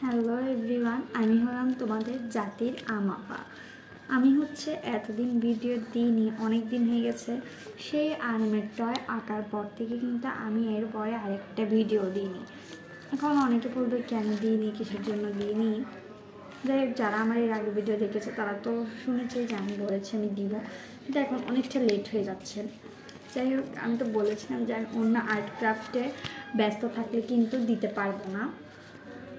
Hello everyone, আমি হলাম তোমাদের জাতির আমাপা। আমি এতদিন ভিডিও দিইনি, অনেক দিন হয়ে গেছে। সেই আর্মের টয় আঁকার পর থেকে কিন্তু আমি এরপরে আরেকটা ভিডিও দিইনি। এখন অনেকে বলবে কেন দিইনি, কিসের জন্য দিইনি। যাই হোক, যারা আমার এর আগে ভিডিও দেখেছে তারা তো শুনেছে যে আমি বলেছি আমি দিব, কিন্তু এখন অনেকটা লেট হয়ে যাচ্ছে। যাই হোক, আমি তো বলেছিলাম যে আমি অন্য আর্ট ক্রাফটে ব্যস্ত থাকলে কিন্তু দিতে পারবো না,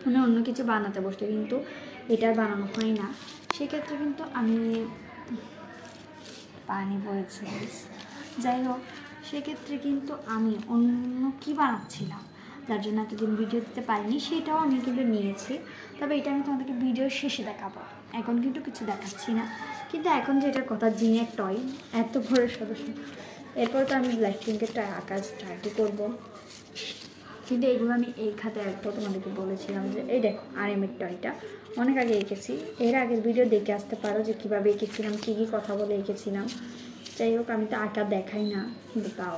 মানে অন্য কিছু বানাতে বসলে কিন্তু এটার বানানো হয় না। সেক্ষেত্রে কিন্তু আমি পানি পড়েছে। যাই হোক, সেক্ষেত্রে কিন্তু আমি অন্য কি বানাচ্ছিলাম, যার জন্য এতদিন ভিডিও দিতে পারিনি, সেটাও আমি কিন্তু নিয়েছি। তবে এটা আমি তোমাদেরকে ভিডিওর শেষে দেখাবো, এখন কিন্তু কিছু দেখাচ্ছি না। কিন্তু এখন যেটার কথা, জিনের টয় এত বড় সদস্য, এরপর তো আমি ব্ল্যাক পিঙ্কের টয় আঁকা স্টার্টই করবো। কিন্তু এইগুলো আমি এই খাতে একবার তোমাদেরকে বলেছিলাম যে এই দেখো আরএমের টয়টা অনেক আগে এঁকেছি, এর আগের ভিডিও দেখে আসতে পারো যে কীভাবে এঁকেছিলাম, কী কী কথা বলে এঁকেছিলাম। যাই হোক, আমি তো আঁকা দেখাই না, কিন্তু তাও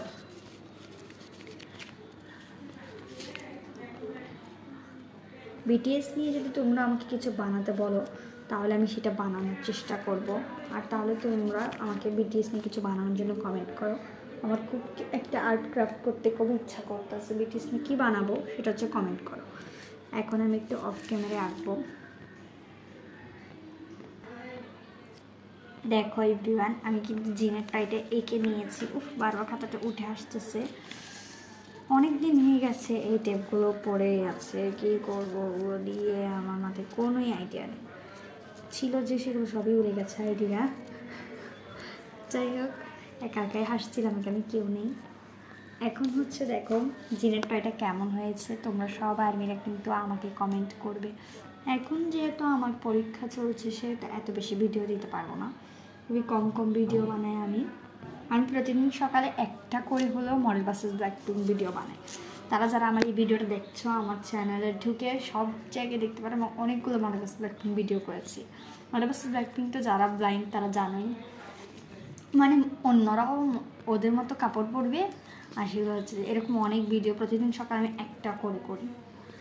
বিটিএস নিয়ে যদি তোমরা আমাকে কিছু বানাতে বলো তাহলে আমি সেটা বানানোর চেষ্টা করব। আর তাহলে তোমরা আমাকে বিটিএস নিয়ে কিছু বানানোর জন্য কমেন্ট করো। আমার খুব একটা আর্ট ক্রাফট করতে খুব ইচ্ছা করতেছে, বিটিএস নিয়ে কী বানাবো সেটা কমেন্ট করো। এখন আমি একটু অফ ক্যামেরায় আঁকবো। দেখো এভরিওয়ান, আমি কিন্তু জিনের টাইটা এঁকে নিয়েছি। বারবার খাতাটা উঠে আসতেছে, অনেক দিন হয়ে গেছে এই টেপগুলো পড়ে আছে। কী করবো ওগুলো দিয়ে, আমার মাথায় কোনোই আইডিয়া নেই। ছিল যে সেগুলো সবই উড়ে গেছে আইডিয়া। যাই হোক, একা একাই হাসছিলাম, এখানে কেউ নেই। এখন দেখো জিনের টয়টা কেমন হয়েছে, তোমরা সব আর্মিরা কিন্তু আমাকে কমেন্ট করবে। এখন যেহেতু আমার পরীক্ষা চলছে, সেহেতু এত বেশি ভিডিও দিতে পারবো না, খুবই কম কম ভিডিও বানাই। আমি প্রতিদিন সকালে একটা করে হলেও মডেল ভার্সেস ব্ল্যাকপিঙ্ক ভিডিও বানাই। যারা আমার এই ভিডিওটা দেখছো, আমার চ্যানেলে ঢুকে সব জায়গায় দেখতে পারে, আমি অনেকগুলো মডেল ভার্সেস ব্ল্যাকপিঙ্ক ভিডিও করেছি। মডেল ভার্সেস ব্ল্যাকপিঙ্ক তো যারা ব্লাইন্ড তারা জানোই, মানে অন্যরাও ওদের মতো কাপড় পরবে। আর সেগুলো এরকম অনেক ভিডিও প্রতিদিন সকালে আমি একটা করে করি।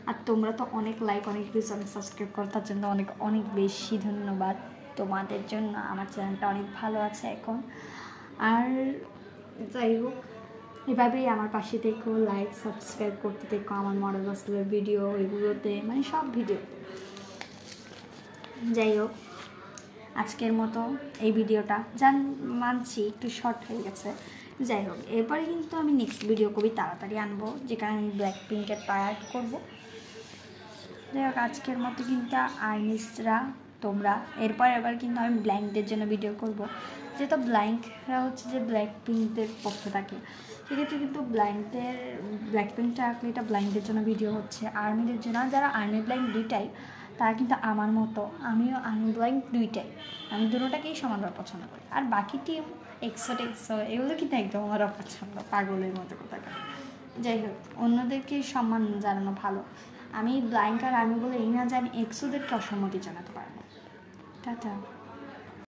আর তোমরা তো অনেক লাইক, অনেক ভিউজ, অনেক সাবস্ক্রাইব করো, তার জন্য অনেক অনেক বেশি ধন্যবাদ তোমাদের জন্য। আমার চ্যানেলটা অনেক ভালো আছে এখন। আর যাই হোক, এভাবেই আমার পাশে থেকো, লাইক সাবস্ক্রাইব করতে থেকো আমার মডেল ভার্সেসের ভিডিও, এগুলোতে মানে সব ভিডিও। যাই হোক, আজকের মতো এই ভিডিওটা মানছি একটু শর্ট হয়ে গেছে। যাই হোক, এরপরে কিন্তু আমি নেক্সট ভিডিও খুবই তাড়াতাড়ি আনবো, যেখানে আমি ব্ল্যাক পিঙ্কের টয় আর্ট করবো। যাই হোক, আজকের মতো কিন্তু আর্টিস্টরা তোমরা এবার কিন্তু আমি ব্ল্যাঙ্কদের জন্য ভিডিও করব, যেহেতু ব্ল্যাঙ্করা যে ব্ল্যাক পিঙ্কদের পক্ষে থাকে। সেক্ষেত্রে কিন্তু ব্ল্যাক পিঙ্কটা আঁকলে এটা ব্ল্যাঙ্কদের জন্য ভিডিও হচ্ছে, আর্মিদের জন্য। যারা আর্মি ব্ল্যাঙ্ক দুইটাই, তারা কিন্তু আমার মতো, আমিও আর্মি ব্ল্যাঙ্ক দুইটাই, আমি দুটোটাকেই সমানভাবে পছন্দ করি। আর বাকি টিম এক্সো এগুলো কিন্তু একদম আমার অপছন্দ, পাগলের মতো কোথাকার। যাই হোক, অন্যদেরকে সম্মান জানানো ভালো। আমি ব্লাইঙ্ক আর আর্মি বলে এই না জানি এক্সোদেরকে অসম্মতি জানাতে পারবো। টাটা।